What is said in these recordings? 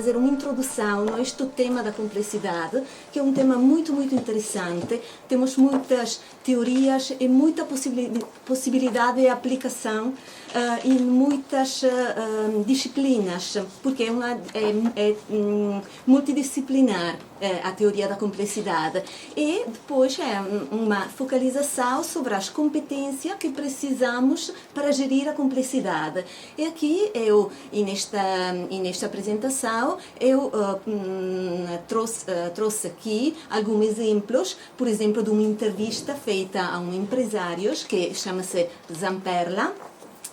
fazer uma introdução a este tema da complexidade, que é um tema muito, muito interessante. Temos muitas teorias e muita possibilidade de aplicação em muitas disciplinas, porque é multidisciplinar a teoria da complexidade. E depois é uma focalização sobre as competências que precisamos para gerir a complexidade. E aqui, nesta apresentação, eu trouxe aqui alguns exemplos, por exemplo, de uma entrevista feita a um empresário que chama-se Zamperla.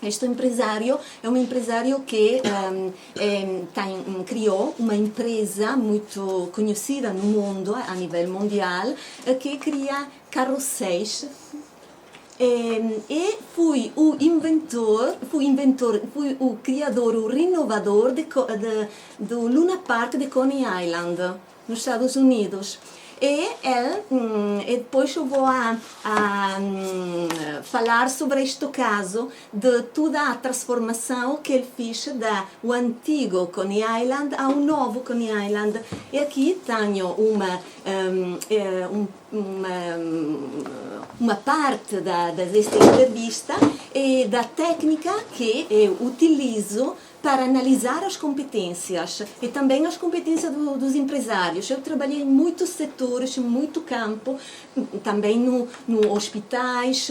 Este empresário é um empresário que criou uma empresa muito conhecida no mundo, a nível mundial, que cria carrosséis. E fui o criador, o renovador do Luna Park de Coney Island, nos Estados Unidos. E depois eu vou falar sobre este caso de toda a transformação que ele fez do antigo Coney Island ao novo Coney Island. E aqui tenho uma parte desta entrevista e da técnica que eu utilizo para analisar as competências e também as competências dos empresários. Eu trabalhei em muitos setores, em muito campo, também no hospitais,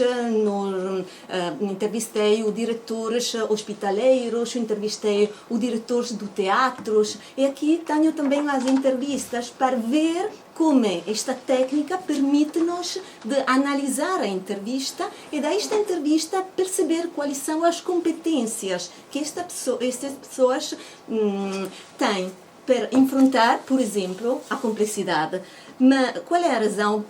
entrevistei os diretores hospitaleiros, entrevistei os diretores do teatros, e aqui tenho também as entrevistas para ver como esta técnica permite-nos de analisar a entrevista e desta entrevista perceber quais são as competências que estas pessoas têm para enfrentar, por exemplo, a complexidade. Mas qual é a razão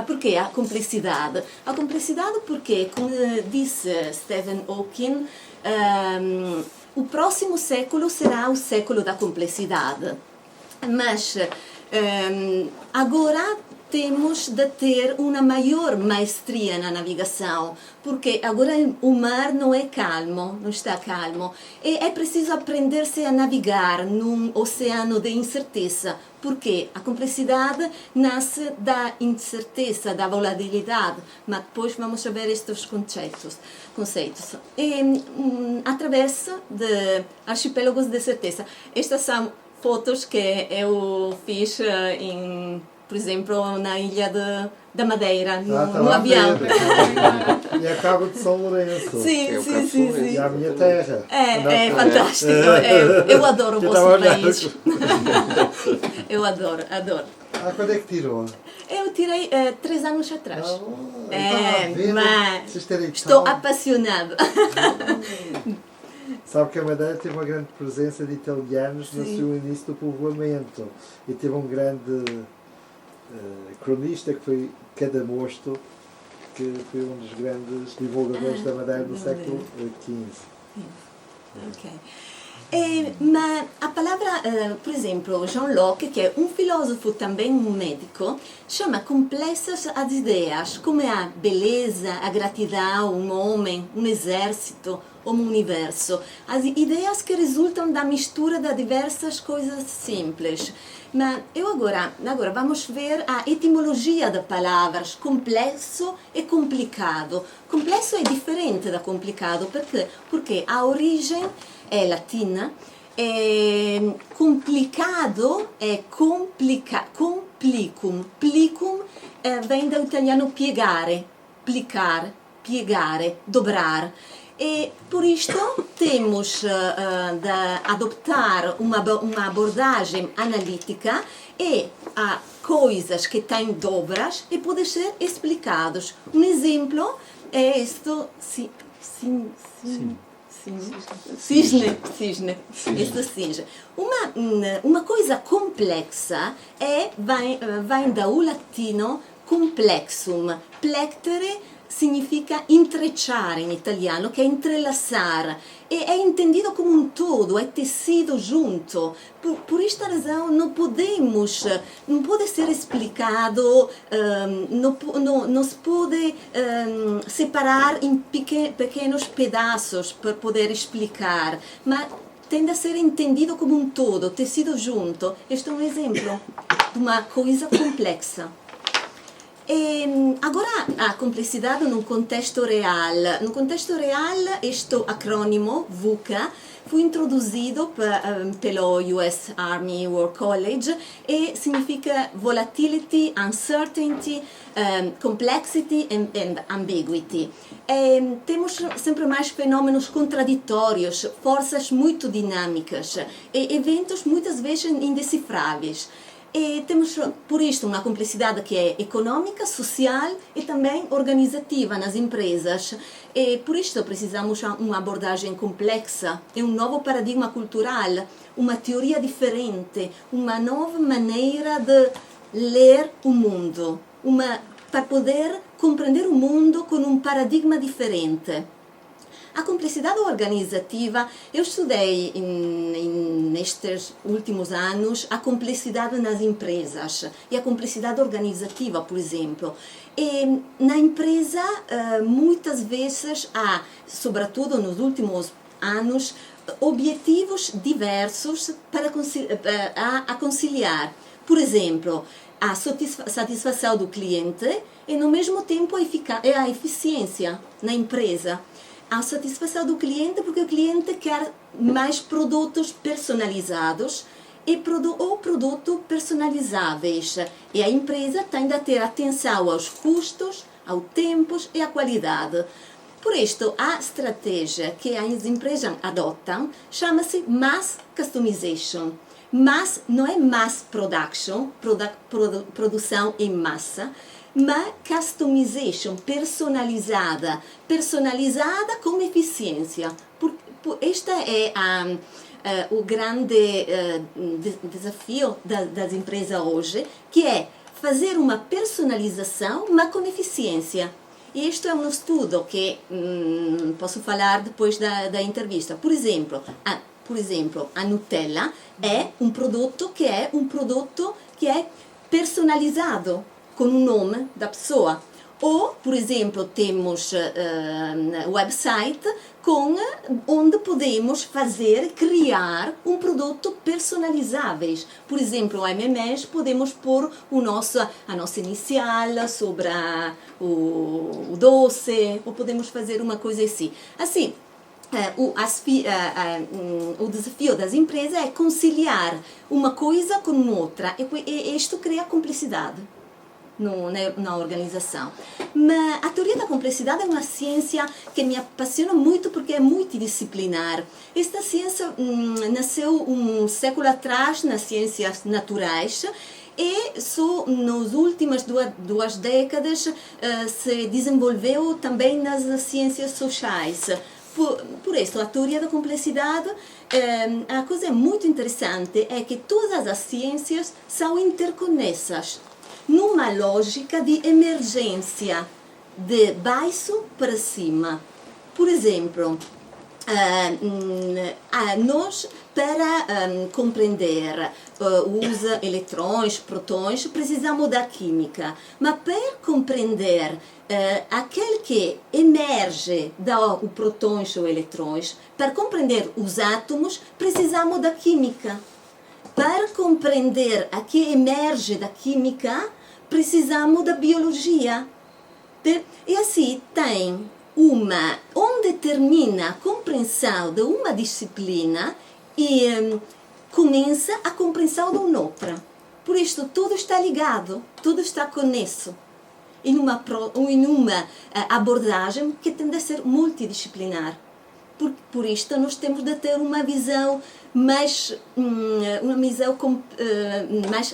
por que a complexidade? A complexidade porque, como disse Stephen Hawking, o próximo século será o século da complexidade. Mas agora temos de ter uma maior maestria na navegação, porque agora o mar não é calmo, não está calmo, e é preciso aprender-se a navegar num oceano de incerteza, porque a complexidade nasce da incerteza, da volatilidade, mas depois vamos ver estes conceitos. E através de arquipélagos de certeza. Estas são fotos que eu fiz por exemplo, na ilha da Madeira, no avião. E a Cabo de São Lourenço. Sim. E a minha terra. É fantástico. Eu adoro o vosso país. Eu adoro. Quando é que tirou? Eu tirei 3 anos atrás. Mas estou apaixonada. Sabe que a Madeira teve uma grande presença de italianos no seu início do povoamento. E teve um grande cronista que foi Cadamosto, que foi um dos grandes divulgadores da Madeira do século XV. Ok. Mas a palavra, por exemplo, John Locke, que é um filósofo também um médico, chama complexas as ideias, como a beleza, a gratidão, um homem, um exército, ou um universo. As ideias que resultam da mistura de diversas coisas simples. Mas agora vamos ver a etimologia das palavras complexo e complicado. Complexo é diferente da complicado, porque a origem é latina, complicado é complicum. Plicum vem do italiano piegare, plicar, piegare, dobrar. E por isto temos de adoptar uma abordagem analítica e há coisas que têm dobras e podem ser explicados. Um exemplo é este cisne. Este cisne. Uma coisa complexa vem do latino complexum. Plectere significa intrecciare in italiano, che è entrelaçar, e é entendido como um todo, é tecido junto. Por esta razão não pode ser explicado, não se pode separar em pequenos pedaços para poder explicar, mas tende a ser entendido como um todo, tecido junto. Este é um exemplo de uma coisa complexa. E agora a complessità num contexto real. No contexto real, questo acronimo VUCA fu introdotto pelo US Army War College e significa volatility, uncertainty, complexity and ambiguity. Temos sempre mais fenômenos contraditórios, forças muito dinâmicas e eventos muitas vezes indecifráveis. E temos, por isto, uma complexidade que é econômica, social e também organizativa nas empresas. E por isto precisamos de uma abordagem complexa e um novo paradigma cultural, uma teoria diferente, uma nova maneira de ler o mundo, para poder compreender o mundo com um paradigma diferente. A complexidade organizativa, eu estudei nestes últimos anos a complexidade nas empresas e a complexidade organizativa, por exemplo. E na empresa, muitas vezes há, sobretudo nos últimos anos, objetivos diversos para conciliar. Por exemplo, a satisfação do cliente e, no mesmo tempo, a eficiência na empresa. A satisfação do cliente, porque o cliente quer mais produtos personalizados ou produtos personalizáveis. E a empresa tende a ter atenção aos custos, aos tempos e à qualidade. Por isso, a estratégia que as empresas adotam chama-se Mass Customization. Mass não é mass production, produção em massa, mas customization, personalizada com eficiência. Este é o grande desafio das empresas hoje, que é fazer uma personalização, mas com eficiência. E este é um estudo que posso falar depois da entrevista. Por exemplo, a Nutella é um produto que é personalizado com o nome da pessoa. Ou, por exemplo, temos website onde podemos criar um produto personalizáveis. Por exemplo, o MMS podemos pôr a nossa inicial sobre o doce, ou podemos fazer uma coisa assim. Assim, o desafio das empresas é conciliar uma coisa com outra, e isto cria complexidade na organização. Mas a teoria da complexidade é uma ciência que me apaixona muito porque é multidisciplinar. Esta ciência nasceu um século atrás nas ciências naturais e só nas últimas duas décadas se desenvolveu também nas ciências sociais. Por isso, a teoria da complexidade, a coisa muito interessante é que todas as ciências são interconexas, numa lógica de emergência, de baixo para cima. Por exemplo, nós, para compreender os eletrões, protões, precisamos da química. Mas para compreender aquele que emerge dos protões ou eletrões, para compreender os átomos, precisamos da química. Para compreender a que emerge da química, precisamos da biologia. E assim tem onde termina a compreensão de uma disciplina e começa a compreensão de uma outra. Por isso, tudo está ligado, tudo está conexo. Em uma abordagem que tende a ser multidisciplinar. Por isto, nós temos de ter uma visão mais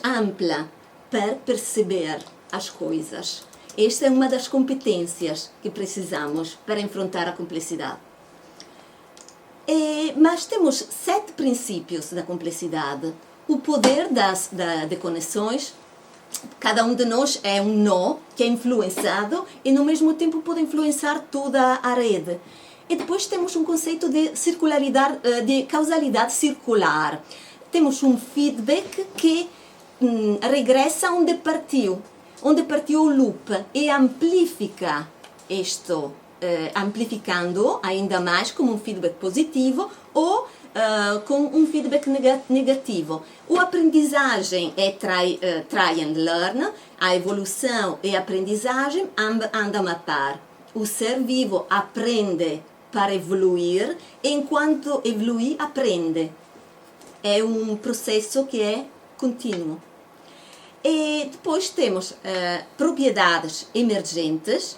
ampla para perceber as coisas. Esta é uma das competências que precisamos para enfrentar a complexidade. Mas temos 7 princípios da complexidade. O poder de conexões. Cada um de nós é um nó que é influenciado e, no mesmo tempo, pode influenciar toda a rede. E depois temos um conceito de circularidade, de causalidade circular. Temos um feedback que regressa onde partiu o loop e amplifica amplificando ainda mais como um feedback positivo ou com um feedback negativo. A aprendizagem é try and learn, a evolução e a aprendizagem andam a par. O ser vivo aprende para evoluir, enquanto evoluir aprende. É um processo que é contínuo. E depois temos propriedades emergentes,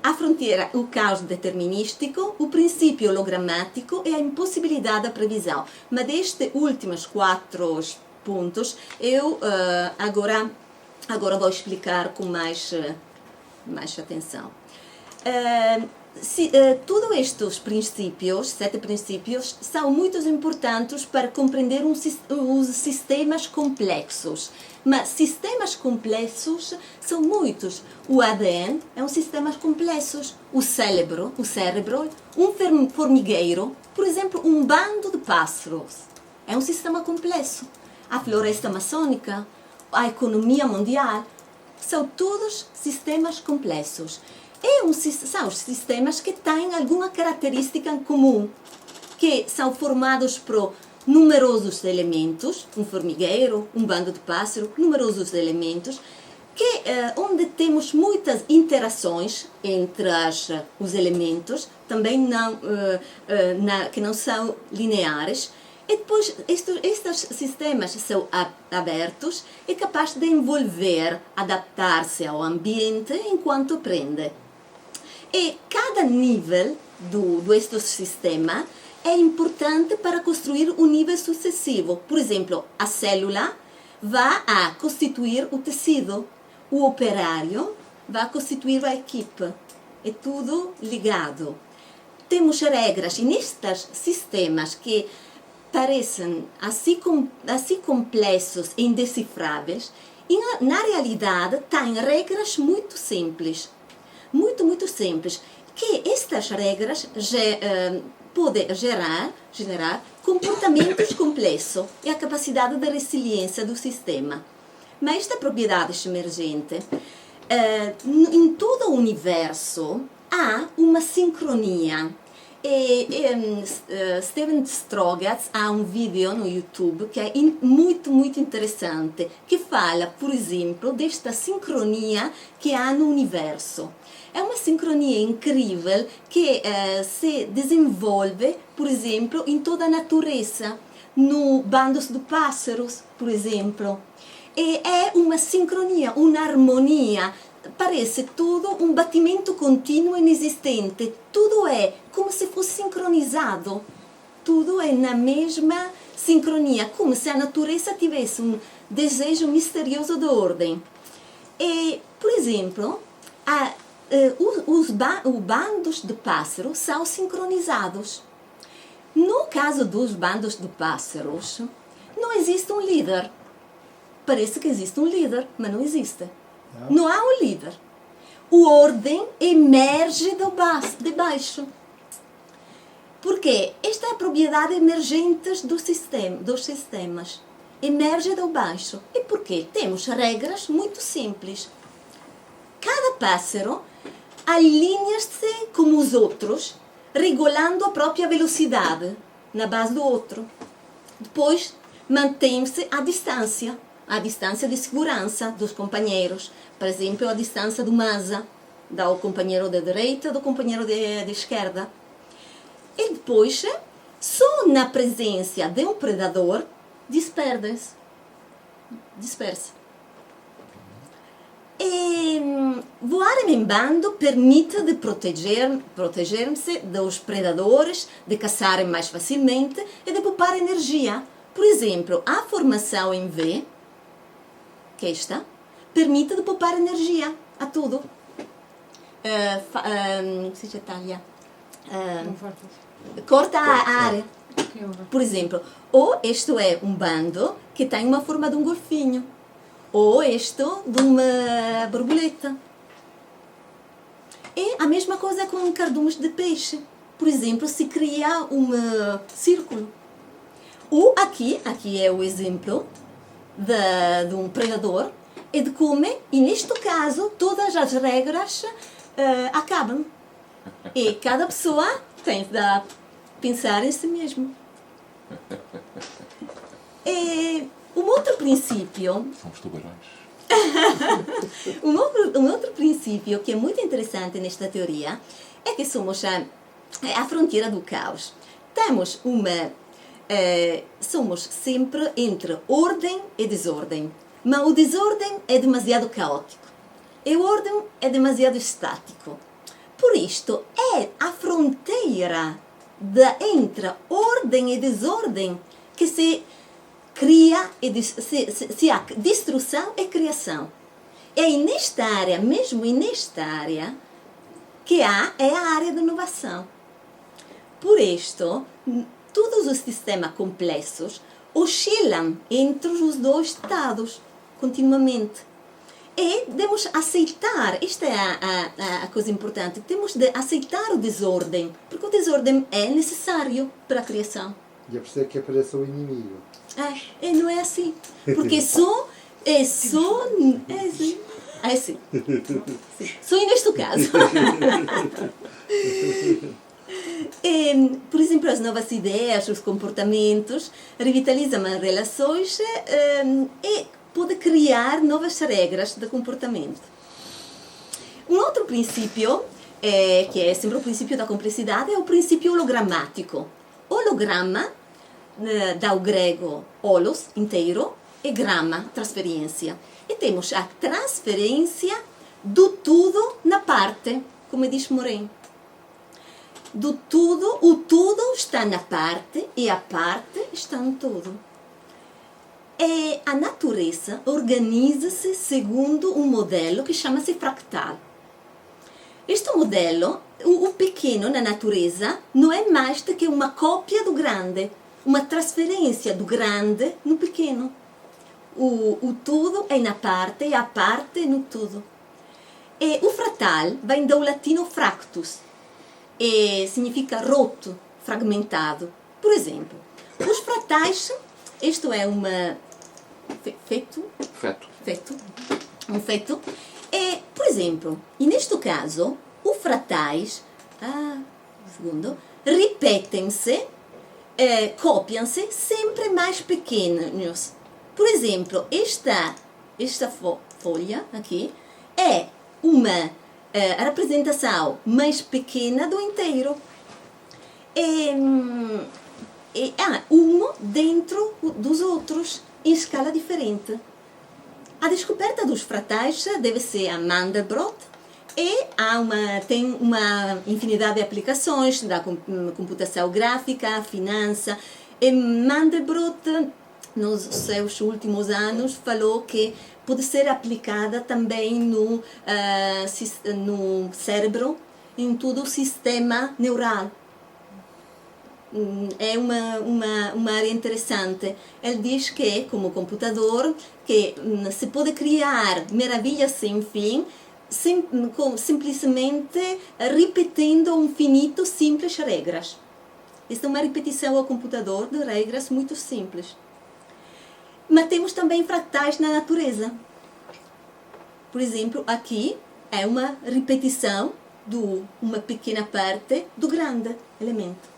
a fronteira, o caos determinístico, o princípio hologramático e a impossibilidade da previsão. Mas destes últimos 4 pontos, eu agora vou explicar com mais atenção. Todos estes princípios, 7 princípios, são muito importantes para compreender os sistemas complexos. Mas sistemas complexos são muitos. O ADN é um sistema complexo. O cérebro, um formigueiro, por exemplo, um bando de pássaros, é um sistema complexo. A floresta amazônica, a economia mundial, são todos sistemas complexos. São os sistemas que têm alguma característica em comum, que são formados por numerosos elementos, um formigueiro, um bando de pássaros, numerosos elementos, onde temos muitas interações entre os elementos, também que não são lineares. E depois, estes sistemas são abertos e capazes de envolver, adaptar-se ao ambiente enquanto aprende. E cada nível deste sistema é importante para construir um nível sucessivo. Por exemplo, a célula vai a constituir o tecido, o operário vai constituir a equipe. É tudo ligado. Temos regras, e nestes sistemas que parecem assim complexos e indecifráveis, na realidade têm regras muito simples. Muito simples, que estas regras podem gerar comportamentos complexos e a capacidade de resiliência do sistema. Mas esta propriedade emergente, em todo o universo, há uma sincronia. Steven Strogatz há um vídeo no YouTube que é muito interessante, que fala, por exemplo, desta sincronia que há no universo. É uma sincronia incrível que se desenvolve, por exemplo, em toda a natureza, no bandos de pássaros, por exemplo. E é uma sincronia, uma harmonia. Parece tudo um batimento contínuo e inexistente. Tudo é como se fosse sincronizado. Tudo é na mesma sincronia, como se a natureza tivesse um desejo misterioso de ordem. E, por exemplo, os bandos de pássaros são sincronizados. No caso dos bandos de pássaros, não existe um líder. Parece que existe um líder, mas não existe. Não há um líder. A ordem emerge de baixo. Porque esta é a propriedade emergente dos sistemas. Emerge de baixo. E por quê? Temos regras muito simples. Cada pássaro alinha-se como os outros, regulando a própria velocidade na base do outro. Depois, mantém-se a distância de segurança dos companheiros. Por exemplo, a distância do masa, do companheiro de direita do companheiro de esquerda. E depois, só na presença de um predador, dispersa. E voar em bando permite de proteger-se dos predadores, de caçarem mais facilmente e de poupar energia. Por exemplo, a formação em V, que esta, permite de poupar energia a tudo. Corta a área. Por exemplo, ou isto é um bando que tem uma forma de um golfinho, ou isto de uma borboleta. E a mesma coisa com cardumes de peixe. Por exemplo, se cria um círculo. Ou aqui é o exemplo de um predador e de como, e neste caso, todas as regras acabam. E cada pessoa tem de pensar em si mesmo. E um outro princípio... Somos tubarões. um outro princípio que é muito interessante nesta teoria é que somos a fronteira do caos. Temos somos sempre entre ordem e desordem. Mas o desordem é demasiado caótico. E a ordem é demasiado estático. Por isto, é a fronteira entre ordem e desordem que se cria, se há destruição e criação. É nesta área, mesmo nesta área, que é a área da inovação. Por isto, todos os sistemas complexos oscilam entre os dois estados, continuamente. E devemos aceitar, esta é a coisa importante, temos de aceitar o desordem, porque o desordem é necessário para a criação. E é por isso que aparece o inimigo. E não é assim, porque só neste caso. Por exemplo, as novas ideias, os comportamentos revitalizam as relações e pode criar novas regras de comportamento. Um outro princípio, que é sempre o princípio da complexidade, é o princípio hologramático. Holograma, do grego holos, inteiro, e grama, transferência. E temos a transferência do tudo na parte, como diz Morin. Do tudo, o tudo está na parte e a parte está no tudo. E a natureza organiza-se segundo um modelo que chama-se fractal. Este modelo, o pequeno na natureza, não é mais do que uma cópia do grande, uma transferência do grande no pequeno. O tudo é na parte e a parte é no tudo. E o fractal vem do latino fractus, e significa roto, fragmentado. Por exemplo, os fractais, isto é um feto, e, por exemplo, e neste caso, os fractais, repetem-se, copiam-se sempre mais pequenos. Por exemplo, esta folha aqui é uma a representação mais pequena do inteiro. Há um dentro dos outros, em escala diferente. A descoberta dos fractais deve ser a Mandelbrot e tem uma infinidade de aplicações da computação gráfica, finança. E Mandelbrot, nos seus últimos anos, falou que pode ser aplicada também no cérebro, em todo o sistema neural. É uma área interessante. Ele diz que, como computador, que se pode criar maravilhas sem fim, simplesmente repetindo infinito simples regras. Esta é uma repetição ao computador de regras muito simples. Mas temos também fractais na natureza. Por exemplo, aqui é uma repetição de uma pequena parte do grande elemento.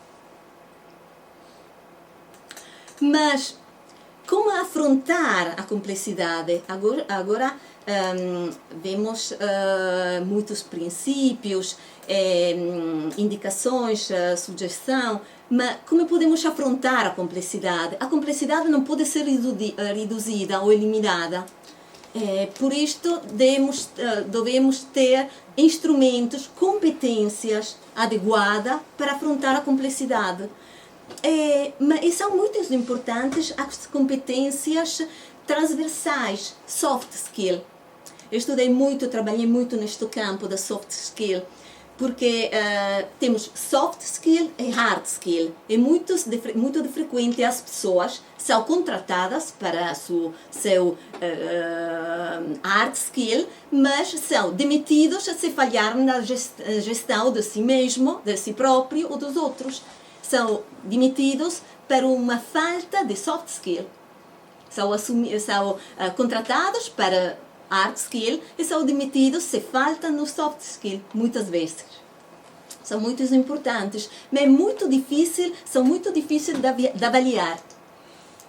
Mas como afrontar a complexidade? Agora vemos muitos princípios, indicações, sugestão, mas como podemos afrontar a complexidade? A complexidade não pode ser reduzida ou eliminada. Por isto, devemos ter instrumentos, competências adequadas para afrontar a complexidade. Mas são muito importantes as competências transversais, soft skill. Eu trabalhei muito neste campo da soft skill, porque temos soft skill e hard skill. E muito de frequente as pessoas são contratadas para seu hard skill, mas são demitidos se falharem na gestão de si mesmo, de si próprio ou dos outros. São demitidos por uma falta de soft skill. São contratados para hard skill e são demitidos se faltam no soft skill, muitas vezes. são muito importantes, mas são muito difíceis de avaliar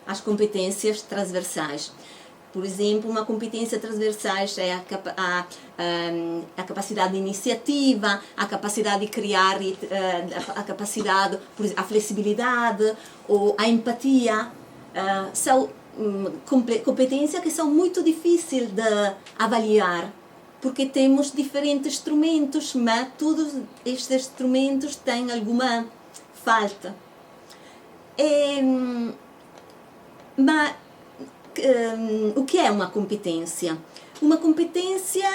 as competências transversais. Por exemplo, uma competência transversal é a capacidade de iniciativa, a capacidade de criar, a capacidade, a flexibilidade ou a empatia. São competências que são muito difíceis de avaliar, porque temos diferentes instrumentos, mas todos estes instrumentos têm alguma falta. Mas o que é uma competência? Uma competência,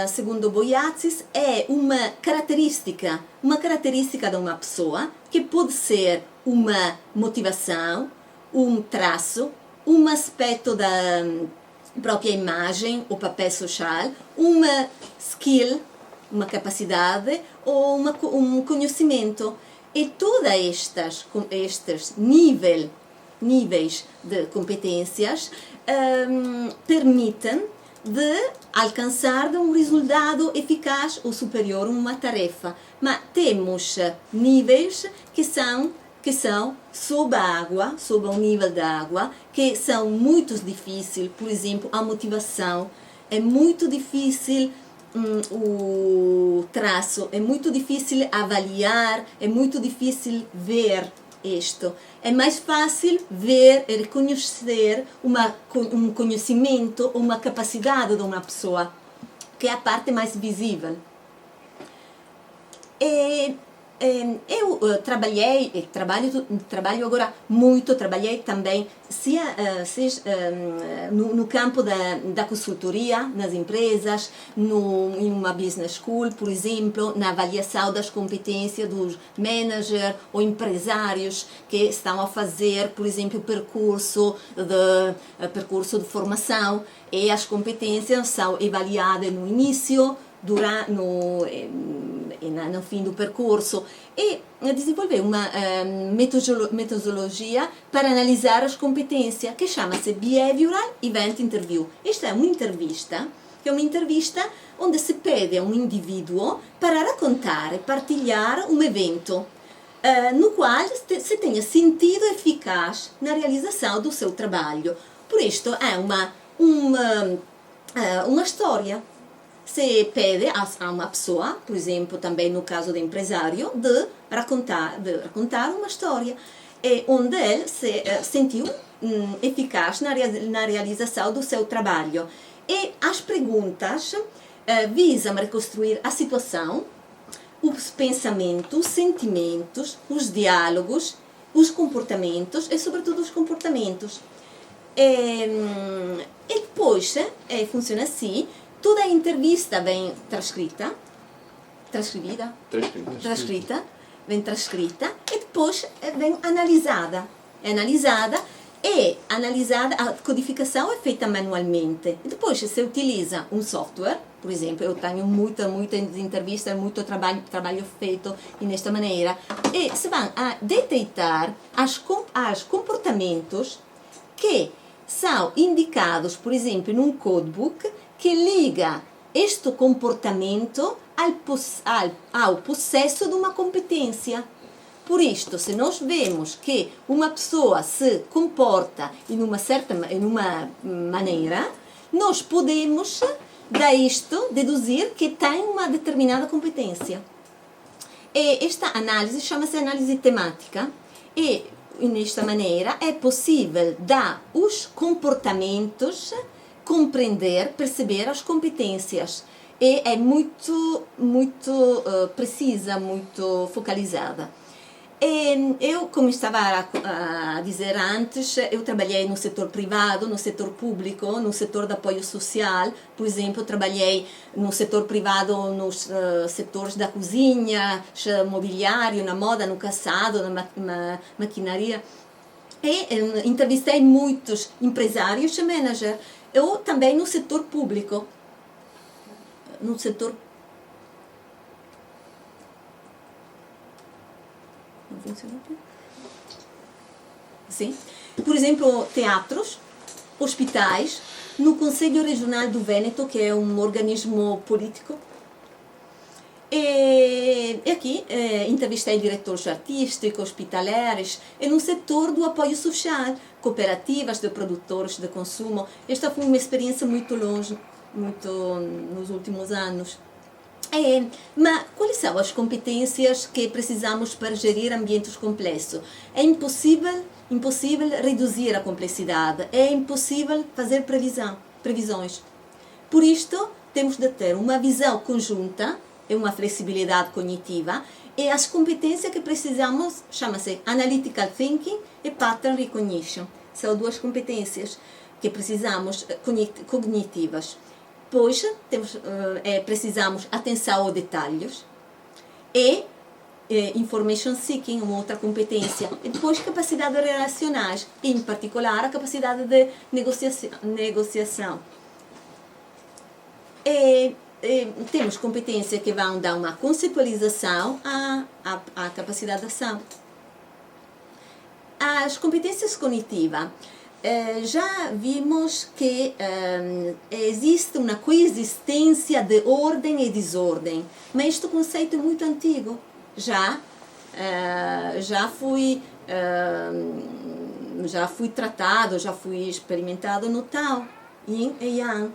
segundo Boyatzis, é uma característica de uma pessoa, que pode ser uma motivação, um traço, um aspecto da própria imagem, o papel social, uma skill, uma capacidade ou um conhecimento. E todos estes níveis de competências permitem de alcançar um resultado eficaz ou superior a uma tarefa. Mas temos níveis que são sob a água, sob o nível da água, que são muito difíceis. Por exemplo, a motivação é muito difícil, o traço é muito difícil avaliar, é muito difícil ver isto. É mais fácil ver e reconhecer um conhecimento ou uma capacidade de uma pessoa, que é a parte mais visível. Eu trabalho agora muito, trabalhei também no campo da consultoria nas empresas, em uma business school, por exemplo, na avaliação das competências dos managers ou empresários que estão a fazer, por exemplo, percurso de formação, e as competências são avaliadas no início, no fim do percurso, e desenvolver uma metodologia para analisar as competências, que chama-se Behavioral Event Interview. Esta é uma entrevista onde se pede a um indivíduo para racontar e partilhar um evento no qual se tenha sentido eficaz na realização do seu trabalho. Por isto é uma história. Se pede a uma pessoa, por exemplo, também no caso do empresário, de racontar uma história onde ele se sentiu eficaz na realização do seu trabalho. E as perguntas visam reconstruir a situação, os pensamentos, os sentimentos, os diálogos, os comportamentos e, sobretudo, os comportamentos. E depois funciona assim. Toda a entrevista vem transcrita, e depois vem analisada. A codificação é feita manualmente. E depois se utiliza um software, por exemplo, eu tenho muitas entrevistas, muito trabalho feito desta maneira, e se vão a detectar os comportamentos que são indicados, por exemplo, num codebook, que liga este comportamento ao processo de uma competência. Por isto, se nós vemos que uma pessoa se comporta em uma maneira, nós podemos disto deduzir que tem uma determinada competência. E esta análise chama-se análise temática, e nesta maneira é possível dar os comportamentos, compreender, perceber as competências, e é muito precisa, muito focalizada. Eu, como estava a dizer antes, eu trabalhei no setor privado, no setor público, no setor de apoio social. Por exemplo, trabalhei no setor privado, nos setores da cozinha, mobiliário, na moda, no calçado, na maquinaria. E entrevistei muitos empresários e managers. Eu também no setor público, no setor... Não funciona aqui? Sim. Por exemplo, teatros, hospitais, no Conselho Regional do Vêneto, que é um organismo político, E aqui entrevistei diretores artísticos, hospitalares e no setor do apoio social, cooperativas de produtores de consumo. Esta foi uma experiência muito longe, muito nos últimos anos. Mas quais são as competências que precisamos para gerir ambientes complexos? É impossível reduzir a complexidade, é impossível fazer previsões. Por isto, temos de ter uma visão conjunta e uma flexibilidade cognitiva, e as competências que precisamos chama-se Analytical Thinking e Pattern Recognition. São duas competências que precisamos cognitivas. Pois precisamos atenção aos detalhes e Information Seeking, uma outra competência. E depois capacidades relacionais, em particular a capacidade de negociação. Temos competências que vão dar uma conceitualização à capacidade de ação. As competências cognitivas. Já vimos que existe uma coexistência de ordem e desordem, mas este conceito é muito antigo. Já fui tratado, já fui experimentado no Tao, Yin e Yang.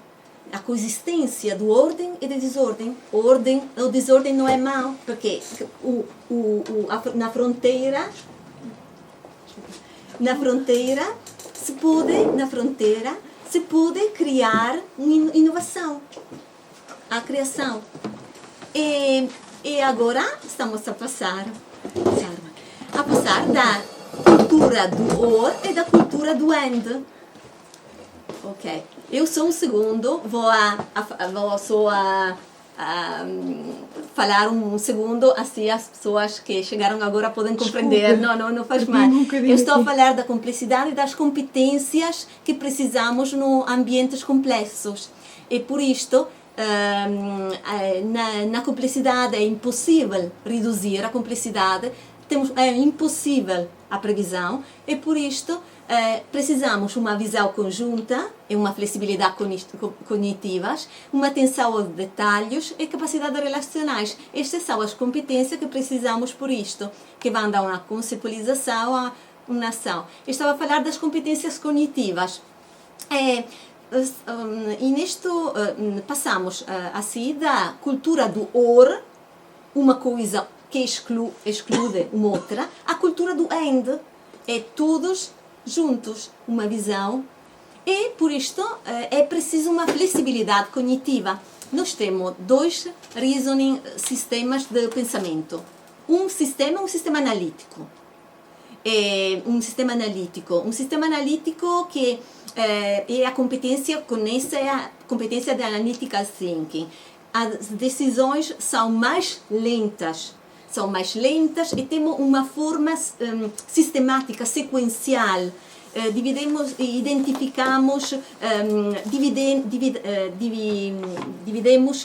A coexistência do ordem e do desordem. O desordem não é mau, porque na fronteira se pode criar uma inovação, a criação. E agora estamos a passar da cultura do or e da cultura do and. Ok, eu sou um segundo, vou só falar um segundo, assim as pessoas que chegaram agora podem compreender. Não faz mal. Eu estou a falar da complexidade e das competências que precisamos no ambientes complexos. E por isto, na complexidade é impossível reduzir a complexidade, é impossível a previsão, e por isto precisamos uma visão conjunta e uma flexibilidade cognitivas, uma atenção aos detalhes e capacidades relacionais. Estas são as competências que precisamos por isto, que vão dar uma conceitualização a uma ação. Eu estava a falar das competências cognitivas. E nisto passamos assim da cultura do or, uma coisa que exclui uma outra, à cultura do and, é todos juntos, uma visão, e por isto é preciso uma flexibilidade cognitiva. Nós temos dois reasoning sistemas de pensamento. Um sistema analítico. Um sistema analítico que é a competência conexa à competência de analytical thinking. As decisões são mais lentas e temos uma forma sistemática, sequencial. Dividimos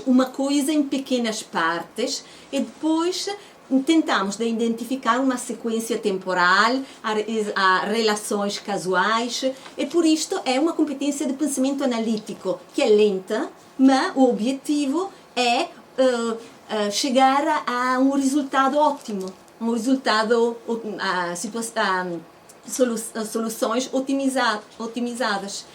uma coisa em pequenas partes e depois tentamos de identificar uma sequência temporal, a relações casuais, e por isto é uma competência de pensamento analítico que é lenta, mas o objetivo é chegar a um resultado ótimo, soluções otimizadas.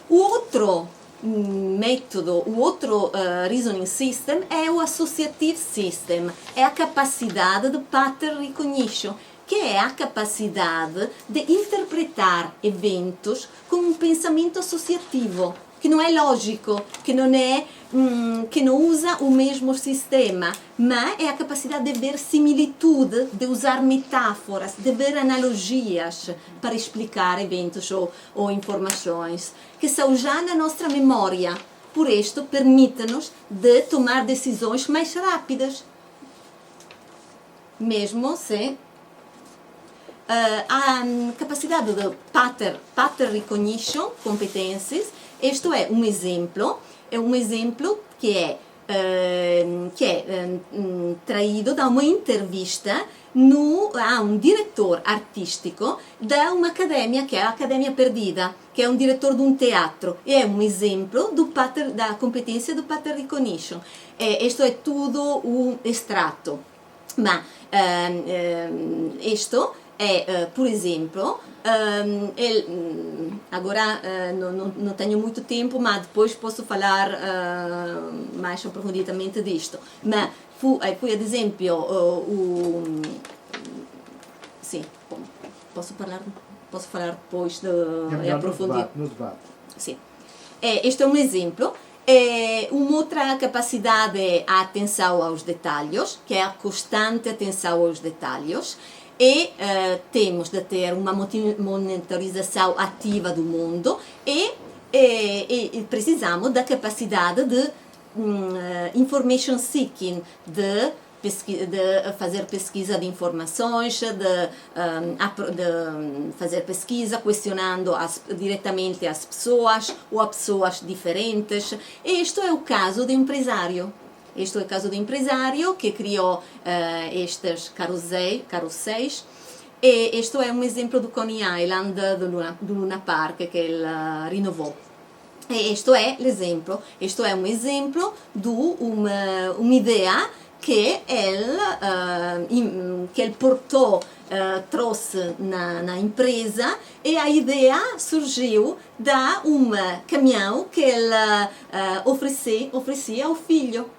O outro método, o outro reasoning system é o associative system, é a capacidade de pattern recognition, que é a capacidade de interpretar eventos com um pensamento associativo, que não é lógico, que não usa o mesmo sistema, mas é a capacidade de ver similitude, de usar metáforas, de ver analogias para explicar eventos ou informações, que são já na nossa memória. Por isto, permite-nos de tomar decisões mais rápidas, mesmo se a capacidade de pattern recognition, competências. Isto é um exemplo que é che è traído da uma entrevista a un direttore artistico da un'accademia che è l'Accademia Perdida, che è un direttore di un teatro e è un esempio da competência do pattern recognition. Questo è tutto un estratto, ma questo è, por exemplo, agora não tenho muito tempo, mas depois posso falar mais aprofundadamente disto. Mas fui ad esempio, sim, posso falar depois de aprofundir. No debate. Sim. Este é um exemplo. Uma outra capacidade é a atenção aos detalhes, que é a constante atenção aos detalhes. E temos de ter uma monitorização ativa do mundo e precisamos da capacidade de information seeking, de fazer pesquisa de informações, de fazer pesquisa questionando diretamente as pessoas ou a pessoas diferentes. E isto é o caso de empresário. Este é o caso do empresário que criou estes carrosséis. E este é um exemplo do Coney Island, do Luna Park, que ele renovou. E este é l'esempio. Este é um exemplo de uma ideia que ele portou, trouxe na empresa, e a ideia surgiu da caminhão que ele oferecia ao filho.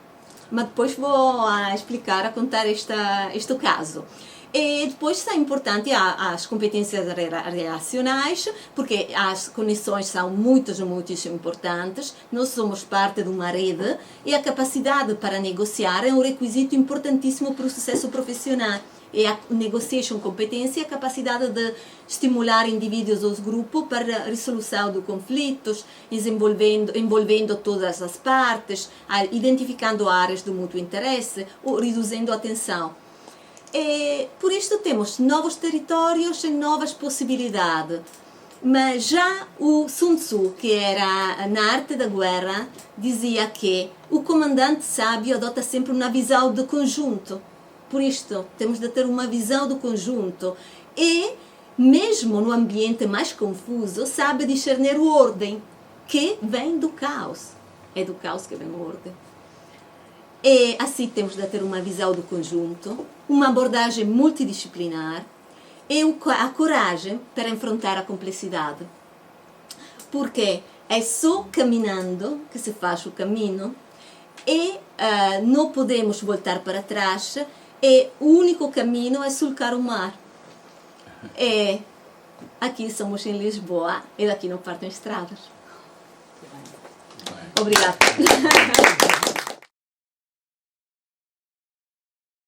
Mas depois vou explicar, contar este caso. E depois é importante as competências relacionais, porque as conexões são muitíssimo importantes. Nós somos parte de uma rede e a capacidade para negociar é um requisito importantíssimo para o sucesso profissional. E a negotiation competência é a capacidade de estimular indivíduos ou grupos para a resolução de conflitos, envolvendo todas as partes, identificando áreas de mútuo interesse ou reduzindo a tensão. E por isto temos novos territórios e novas possibilidades. Mas já o Sun Tzu, que era na arte da guerra, dizia que o comandante sábio adota sempre uma visão de conjunto. Por isto, temos de ter uma visão do conjunto e, mesmo no ambiente mais confuso, sabe discernir a ordem, que vem do caos. É do caos que vem a ordem. E assim temos de ter uma visão do conjunto, uma abordagem multidisciplinar e a coragem para enfrentar a complexidade. Porque é só caminhando que se faz o caminho e não podemos voltar para trás. E o único caminho é sulcar o mar. E aqui somos em Lisboa e daqui não partem estradas. Obrigada.